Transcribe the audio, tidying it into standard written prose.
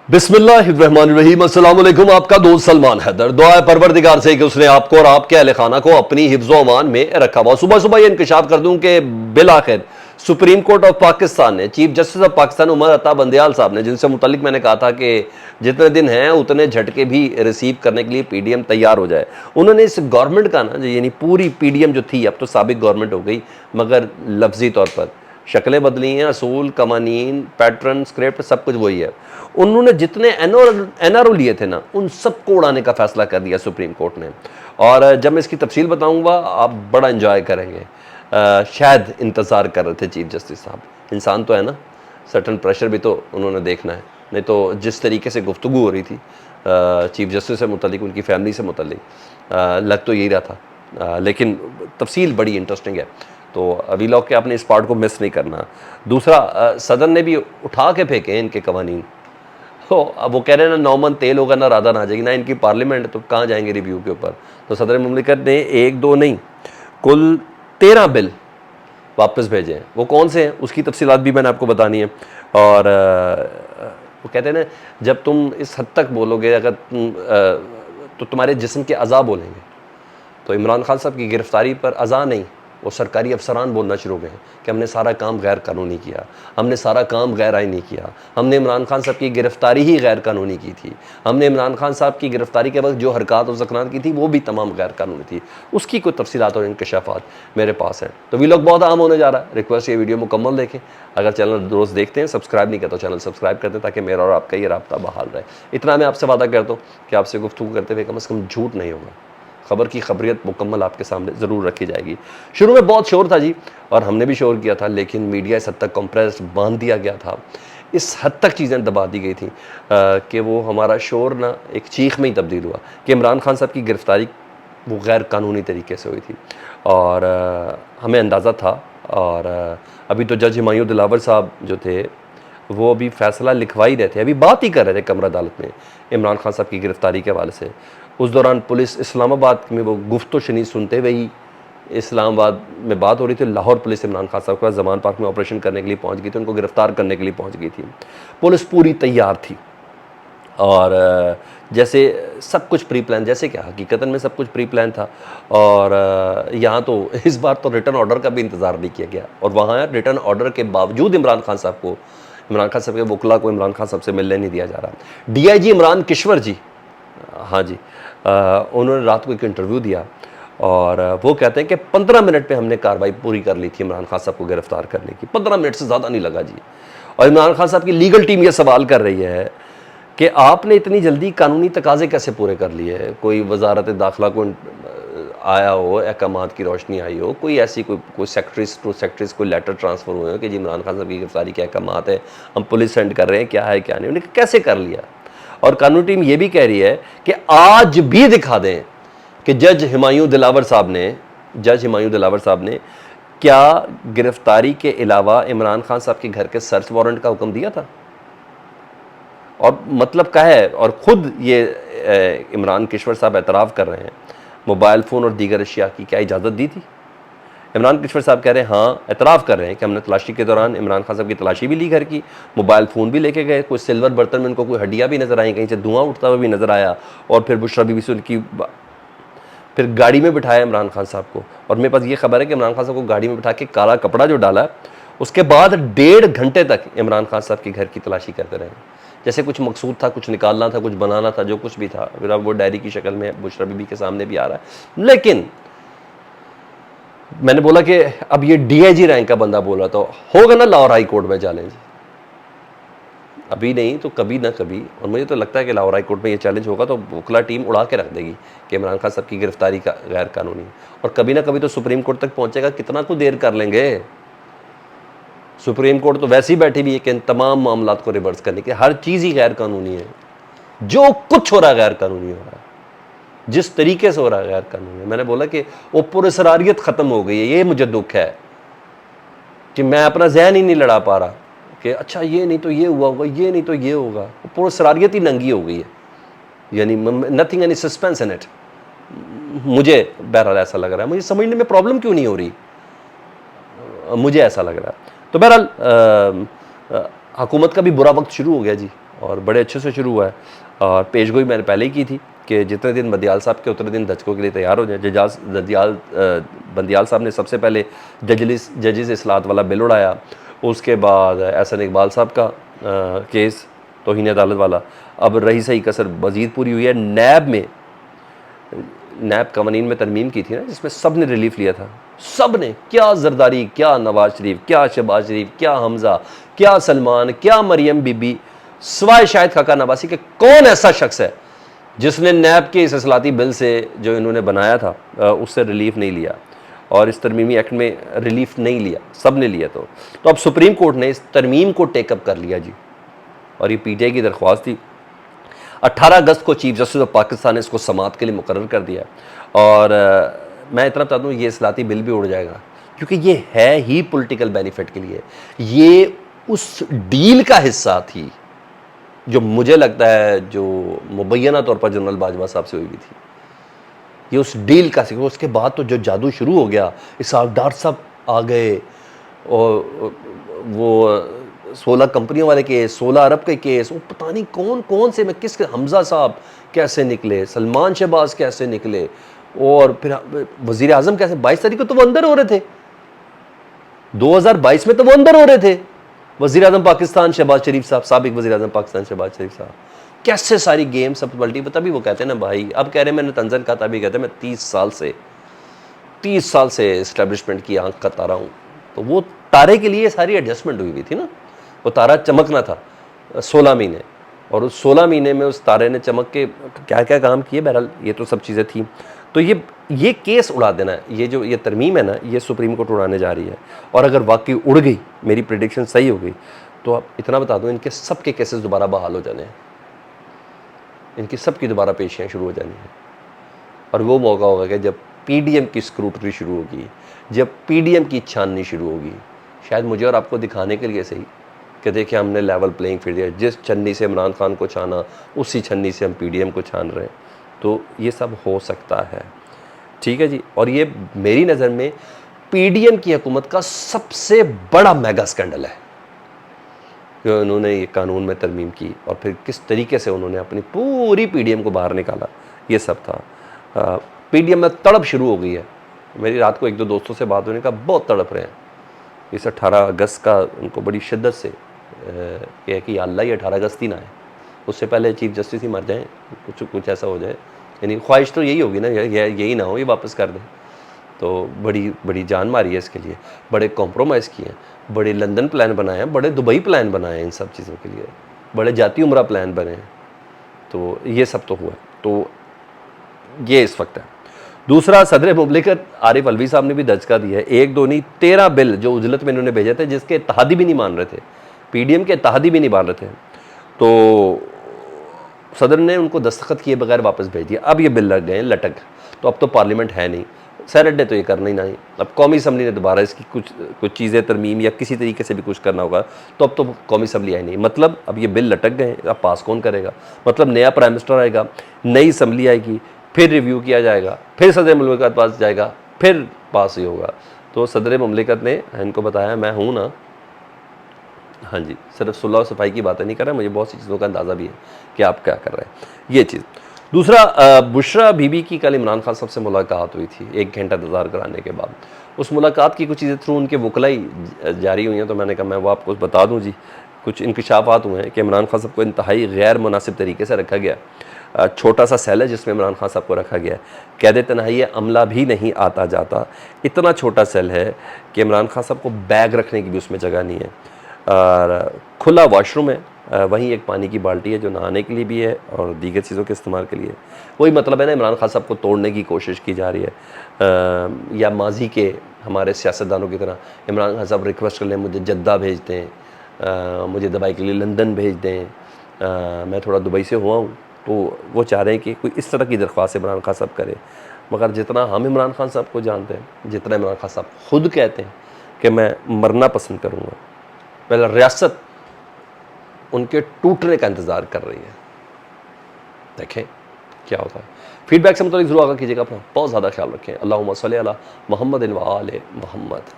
बिस्मिल्लाहिर्रहमानिर्रहीम। अस्सलाम वालेकुम। आपका दोस्त सलमान हैदर। दुआ है परवरदिगार से कि उसने आपको और आपके अहले खाना को अपनी हिफ्ज़ व अमान में रखा हुआ। सुबह सुबह ये इंकशाफ कर दूं कि बिलाखिर सुप्रीम कोर्ट ऑफ पाकिस्तान ने chief justice of Pakistan Umar Ata Bandial साहब ने, जिनसे मुतल्लिक मैंने कहा था कि जितने दिन हैं उतने झटके भी रिसीव करने के लिए पीडीएम तैयार हो जाए, उन्होंने इस गवर्नमेंट का ना, यानी पूरी पीडीएम जो थी, अब तो साबिक गवर्नमेंट हो गई, मगर लफ्जी तौर पर शक्लें बदली हैं, असूल, कवानीन, पैटर्न, स्क्रिप्ट सब कुछ वही है। उन्होंने जितने एनआरओ लिए थे ना, उन सबको उड़ाने का फैसला कर दिया सुप्रीम कोर्ट ने। और जब मैं इसकी तफसील बताऊंगा आप बड़ा एंजॉय करेंगे। शायद इंतज़ार कर रहे थे चीफ जस्टिस साहब, इंसान तो है ना, सर्टन प्रेशर भी तो उन्होंने देखना है। नहीं तो जिस तरीके से गुफ्तगू हो रही थी चीफ जस्टिस से मुतल्लिक, उनकी फैमिली से मुतल्लिक, लग तो यही रहा था। लेकिन तफसील बड़ी इंटरेस्टिंग है, तो अभी लोग के आपने इस पार्ट को मिस नहीं करना। दूसरा, सदन ने भी उठा के फेंके इनके कवानीन। तो अब वो कह रहे हैं ना, 9 मन तेल होगा ना राधा ना जाएगी, ना इनकी पार्लियामेंट, तो कहाँ जाएंगे रिव्यू के ऊपर। तो सदर मुमलिकत ने 1-2 नहीं, कुल 13 बिल वापस भेजे हैं। वो कौन से हैं उसकी तफसीलात भी मैंने आपको बतानी है। और वो कहते हैं ना, जब तुम इस हद तक बोलोगे, अगर तो तुम्हारे जिस्म के अज़ा बोलेंगे। तो इमरान खान साहब की गिरफ्तारी पर अज़ा नहीं, वो सरकारी अफसरान बोलना शुरू हो गए हैं कि हमने सारा काम गैर कानूनी किया, हमने सारा काम गैर आईनी किया, हमने इमरान खान साहब की गिरफ्तारी ही गैर कानूनी की थी, हमने इमरान खान साहब की गिरफ्तारी के वक्त जो हरकत और ज़करात की थी वो भी तमाम गैर कानूनी थी। उसकी कोई तफसीलात और इंकशाफात मेरे पास हैं। तो वीलॉग बहुत आम होने जा रहा है। रिक्वेस्ट ये वीडियो मुकम्मल देखें। अगर चैनल रोज़ देखते हैं, सब्सक्राइब नहीं करते तो चैनल सब्सक्राइब कर दें, ताकि मेरा और आपका ये राब्ता बहाल रहे। इतना मैं आपसे वादा करता हूँ कि आपसे गुफ्तगू करते हुए कम से कम झूठ नहीं होगा, खबर की खबरियत मुकम्मल आपके सामने ज़रूर रखी जाएगी। शुरू में बहुत शोर था जी, और हमने भी शोर किया था, लेकिन मीडिया इस हद तक कंप्रेस बांध दिया गया था, इस हद तक चीज़ें दबा दी गई थी कि वो हमारा शोर ना एक चीख में ही तब्दील हुआ कि इमरान खान साहब की गिरफ्तारी वो गैर कानूनी तरीके से हुई थी। और हमें अंदाज़ा था। और अभी तो जज हुमायूं दिलावर साहब जो थे वो अभी फ़ैसला लिखवा ही रहे थे, अभी बात ही कर रहे थे कमरा अदालत में इमरान खान साहब की गिरफ्तारी के हवाले से। उस दौरान पुलिस इस्लामाबाद में वो गुफ्तो शनी सुनते हुए ही इस्लामाबाद में बात हो रही थी। लाहौर पुलिस इमरान खान साहब के पास ज़मान पार्क में ऑपरेशन करने के लिए पहुंच गई थी, उनको गिरफ़्तार करने के लिए पहुंच गई थी। पुलिस पूरी तैयार थी, और जैसे सब कुछ प्री प्लान, जैसे क्या हकीकतन में सब कुछ प्री प्लान था। और यहाँ तो इस बार तो रिटर्न ऑर्डर का भी इंतज़ार नहीं किया गया, और वहाँ रिटर्न ऑर्डर के बावजूद इमरान खान साहब के वकला को इमरान खान साहब से मिलने नहीं दिया जा रहा। DIG इमरान किश्वर जी, हाँ जी, उन्होंने रात को एक इंटरव्यू दिया, और वो कहते हैं कि 15 मिनट पे हमने कार्रवाई पूरी कर ली थी इमरान खान साहब को गिरफ्तार करने की। 15 मिनट से ज़्यादा नहीं लगा जी। और इमरान खान साहब की लीगल टीम ये सवाल कर रही है कि आपने इतनी जल्दी कानूनी तकाजे कैसे पूरे कर लिए। कोई वजारत दाखिला को आया हो, अहकामात की रोशनी आई हो, कोई ऐसी कोई सेक्रेटरीज टू सेक्रेटरीज कोई लेटर ट्रांसफ़र हुए हो कि जी इमरान खान साहब की गिरफ्तारी के अहकामात है, हम पुलिस सेंड कर रहे हैं, क्या है क्या नहीं, उन्हें कैसे कर लिया। और कानूनी टीम ये भी कह रही है कि आज भी दिखा दें कि जज हुमायूं दिलावर साहब ने क्या गिरफ्तारी के अलावा इमरान खान साहब के घर के सर्च वारंट का हुक्म दिया था। और मतलब क्या है, और ख़ुद ये इमरान किश्वर साहब एतराफ़ कर रहे हैं, मोबाइल फ़ोन और दीगर अशिया की क्या इजाज़त दी थी। इमरान किश्वर साहब कह रहे हैं, हाँ, एतराफ़ कर रहे हैं कि हमने तलाशी के दौरान इमरान खान साहब की तलाशी भी ली घर की, मोबाइल फ़ोन भी लेके गए, कोई सिल्वर बर्तन में उनको कोई हड्डियाँ भी नज़र आई, कहीं से धुआं उठता हुआ भी नज़र आया। और फिर बुशरा बीबी से उनकी फिर गाड़ी में बिठाया इमरान खान साहब को। और मेरे पास ये खबर है कि इमरान खान साहब को गाड़ी में बिठा के काला कपड़ा जो डाला, उसके बाद 1.5 घंटे तक इमरान खान साहब के घर की तलाशी करते रहे, जैसे कुछ मकसूद था, कुछ निकालना था, कुछ बनाना था, जो कुछ भी था। फिर अब वो डायरी की शक्ल में बुशरा बीबी के सामने भी आ रहा है। लेकिन मैंने बोला कि अब ये DIG रैंक का बंदा बोला तो होगा ना लाहौर हाई कोर्ट में चैलेंज, अभी नहीं तो कभी ना कभी। और मुझे तो लगता है कि लाहौर हाई कोर्ट में ये चैलेंज होगा तो वकला टीम उड़ा के रख देगी कि इमरान खान साहब की गिरफ्तारी का गैर कानूनी, और कभी ना कभी तो सुप्रीम कोर्ट तक पहुंचेगा। कितना को देर कर लेंगे। सुप्रीम कोर्ट तो वैसे ही बैठी भी है कि इन तमाम मामलात को रिवर्स करने की, हर चीज़ ही गैर कानूनी है, जो कुछ हो रहा है गैर कानूनी हो रहा है, जिस तरीके से हो रहा है गैर कानूनी है। मैंने बोला कि वो पुरस्कारियत ख़त्म हो गई है। ये मुझे दुख है कि मैं अपना जहन ही नहीं लड़ा पा रहा कि अच्छा ये नहीं तो ये हुआ होगा, ये नहीं तो ये होगा। पुरस्कारियत ही नंगी हो गई है, यानी nothing any suspense in it. मुझे बहरहाल ऐसा लग रहा है, मुझे समझने में प्रॉब्लम क्यों नहीं हो रही, मुझे ऐसा लग रहा है। तो बहरहाल हुकूमत का भी बुरा वक्त शुरू हो गया जी। اور بڑے اچھے سے شروع ہوا ہے. اور پیش گوئی میں نے پہلے ہی کی تھی کہ جتنے دن بندیال صاحب کے اتنے دن دھچکوں کے لیے تیار ہو جائیں. بندیال صاحب نے سب سے پہلے ججز اصلاحات والا بل اڑایا. اس کے بعد احسن اقبال صاحب کا کیس توہین عدالت والا. اب رہی صحیح کسر مزید پوری ہوئی ہے. نیب قوانین میں ترمیم کی تھی نا, جس میں سب نے ریلیف لیا تھا. سب نے, کیا زرداری, کیا نواز شریف, کیا شہباز شریف, کیا حمزہ, کیا سلمان, کیا مریم بی بی, سوائے شاید خاکہ نواسی کہ کون ایسا شخص ہے جس نے نیب کے اس اصلاحاتی بل سے جو انہوں نے بنایا تھا اس سے ریلیف نہیں لیا, اور اس ترمیمی ایکٹ میں ریلیف نہیں لیا. سب نے لیا. تو اب سپریم کورٹ نے اس ترمیم کو ٹیک اپ کر لیا جی, اور یہ پی ٹی آئی کی درخواست تھی. 18 اگست کو چیف جسٹس آف پاکستان نے اس کو سماعت کے لیے مقرر کر دیا. اور میں اتنا بتا دوں, یہ اصلاحاتی بل بھی اڑ جائے گا, کیونکہ یہ ہے ہی پولیٹیکل بینیفٹ کے لیے. یہ اس ڈیل کا حصہ تھی جو مجھے لگتا ہے جو مبینہ طور پر جنرل باجوہ صاحب سے ہوئی بھی تھی. یہ اس ڈیل کا سی. اس کے بعد تو جو جادو شروع ہو گیا, اسحاق ڈار صاحب آ گئے, اور وہ 16 کمپنیوں والے کیس, 16 ارب کے کیس, وہ پتہ نہیں کون کون سے, میں کس کے, حمزہ صاحب کیسے نکلے, سلمان شہباز کیسے نکلے, اور پھر وزیر اعظم کیسے. 22 تاریخ کو تو وہ اندر ہو رہے تھے, 2022 میں تو وہ اندر ہو رہے تھے. وزیر اعظم پاکستان شہباز شریف صاحب, سابق وزیر اعظم پاکستان شہباز شریف صاحب, کیسے ساری گیم سب پلٹی. تبھی وہ کہتے ہیں نا بھائی, اب کہہ رہے ہیں میں نے تنزل کہا, تبھی کہتے ہیں میں 30 سال سے اسٹیبلشمنٹ کی آنکھ کا تارا ہوں. تو وہ تارے کے لیے ساری ایڈجسٹمنٹ ہوئی تھی نا. وہ تارا چمکنا تھا 16 مہینے, اور اس 16 مہینے میں اس تارے نے چمک کے کیا کیا کام کیے. بہرحال یہ تو سب چیزیں تھیں. تو یہ کیس اڑا دینا ہے, یہ ترمیم ہے نا, یہ سپریم کورٹ اڑانے جا رہی ہے. اور اگر واقعی اڑ گئی, میری پریڈکشن صحیح ہو گئی, تو اب اتنا بتا دوں, ان کے سب کے کیسز دوبارہ بحال ہو جانے ہیں. ان کی سب کی دوبارہ پیشیاں شروع ہو جانی ہیں. اور وہ موقع ہوگا کہ جب پی ڈی ایم کی اسکروٹری شروع ہوگی, جب پی ڈی ایم کی چھاننی شروع ہوگی, شاید مجھے اور آپ کو دکھانے کے لیے صحیح کہ دیکھیں ہم نے لیول پلینگ فیلڈ دیا, جس چھنی سے عمران خان کو چھانا اسی چھنی سے ہم پی ڈی ایم کو چھان رہے ہیں. تو یہ سب ہو سکتا ہے. ٹھیک ہے جی. اور یہ میری نظر میں پی ڈی ایم کی حکومت کا سب سے بڑا میگا اسکینڈل ہے کہ انہوں نے یہ قانون میں ترمیم کی, اور پھر کس طریقے سے انہوں نے اپنی پوری پی ڈی ایم کو باہر نکالا. یہ سب تھا. پی ڈی ایم میں تڑپ شروع ہو گئی ہے. میری رات کو 1-2 دوستوں سے بات ہونے کا, بہت تڑپ رہے ہیں. اس 18 اگست کا ان کو بڑی شدت سے کہ یا اللہ یہ 18 اگست ہی نہ ہے, اس سے پہلے چیف جسٹس ہی مر جائیں, کچھ ایسا ہو جائے. یعنی خواہش تو یہی ہوگی نا, یہی نہ ہو یہ واپس کر دیں. تو بڑی جان ماری ہے اس کے لیے, بڑے کمپرومائز کیے ہیں, بڑے لندن پلان بنائے ہیں, بڑے دبئی پلان بنائے ہیں ان سب چیزوں کے لیے, بڑے جاتی عمرہ پلان بنے ہیں. تو یہ سب تو ہوا ہے. تو یہ اس وقت ہے. دوسرا, صدر مملکت عارف علوی صاحب نے بھی دھچکا دیا ہے. 1 2 نہیں 13 بل جو عجلت میں انہوں نے بھیجے تھے, جس کے اتحادی بھی نہیں مان رہے تھے, پی ڈی ایم کے اتحادی بھی نہیں مان رہے تھے, تو صدر نے ان کو دستخط کیے بغیر واپس بھیج دیا. اب یہ بل لگ گئے ہیں لٹک. تو اب تو پارلیمنٹ ہے نہیں, سینٹ نے تو یہ کرنا ہی نہیں. اب قومی اسمبلی نے دوبارہ اس کی کچھ چیزیں ترمیم یا کسی طریقے سے بھی کچھ کرنا ہوگا, تو اب تو قومی اسمبلی آئی نہیں. مطلب اب یہ بل لٹک گئے ہیں, اب پاس کون کرے گا. مطلب نیا پرائم منسٹر آئے گا, نئی اسمبلی آئے گی, پھر ریویو کیا جائے گا, پھر صدر مملکت پاس جائے گا, پھر پاس ہی ہوگا. تو صدر مملکت نے ان کو بتایا میں ہوں نا, ہاں جی, صرف صلح و صفائی کی باتیں نہیں کر رہا, مجھے بہت سی چیزوں کا اندازہ بھی ہے کہ آپ کیا کر رہے ہیں. یہ چیز. دوسرا, بشرا بی بی کی کل عمران خان صاحب سے ملاقات ہوئی تھی 1 گھنٹہ انتظار کرانے کے بعد. اس ملاقات کی کچھ چیزیں تھرو ان کے وکلاء ہی جاری ہوئی ہیں, تو میں نے کہا میں وہ آپ کو بتا دوں جی. کچھ انکشافات ہوئے ہیں کہ عمران خان صاحب کو انتہائی غیر مناسب طریقے سے رکھا گیا. چھوٹا سا سیل ہے جس میں عمران خان صاحب کو رکھا گیا ہے, قید تنہائی عملہ بھی نہیں آتا جاتا. اتنا چھوٹا سیل ہے کہ عمران خان صاحب کو بیگ رکھنے کی بھی اس میں جگہ نہیں ہے, اور کھلا واش روم ہے, وہیں ایک پانی کی بالٹی ہے جو نہانے کے لیے بھی ہے اور دیگر چیزوں کے استعمال کے لیے. وہی مطلب ہے نا, عمران خان صاحب کو توڑنے کی کوشش کی جا رہی ہے. یا ماضی کے ہمارے سیاستدانوں کی طرح عمران خان صاحب ریکویسٹ کر لیں مجھے جدہ بھیج دیں, مجھے دبائی کے لیے لندن بھیج دیں, میں تھوڑا دبئی سے ہوا ہوں. تو وہ چاہ رہے ہیں کہ کوئی اس طرح کی درخواست عمران خان صاحب کرے. مگر جتنا ہم عمران خان صاحب کو جانتے ہیں, جتنا عمران خان صاحب خود کہتے ہیں کہ میں مرنا پسند کروں گا, پہلے ریاست ان کے ٹوٹنے کا انتظار کر رہی ہے. دیکھیں کیا ہوتا ہے. فیڈ بیک سے متعلق ضرور آگاہ کیجیے گا. اپنا بہت زیادہ خیال رکھیں. اللہم صلی علی محمد و آل محمد.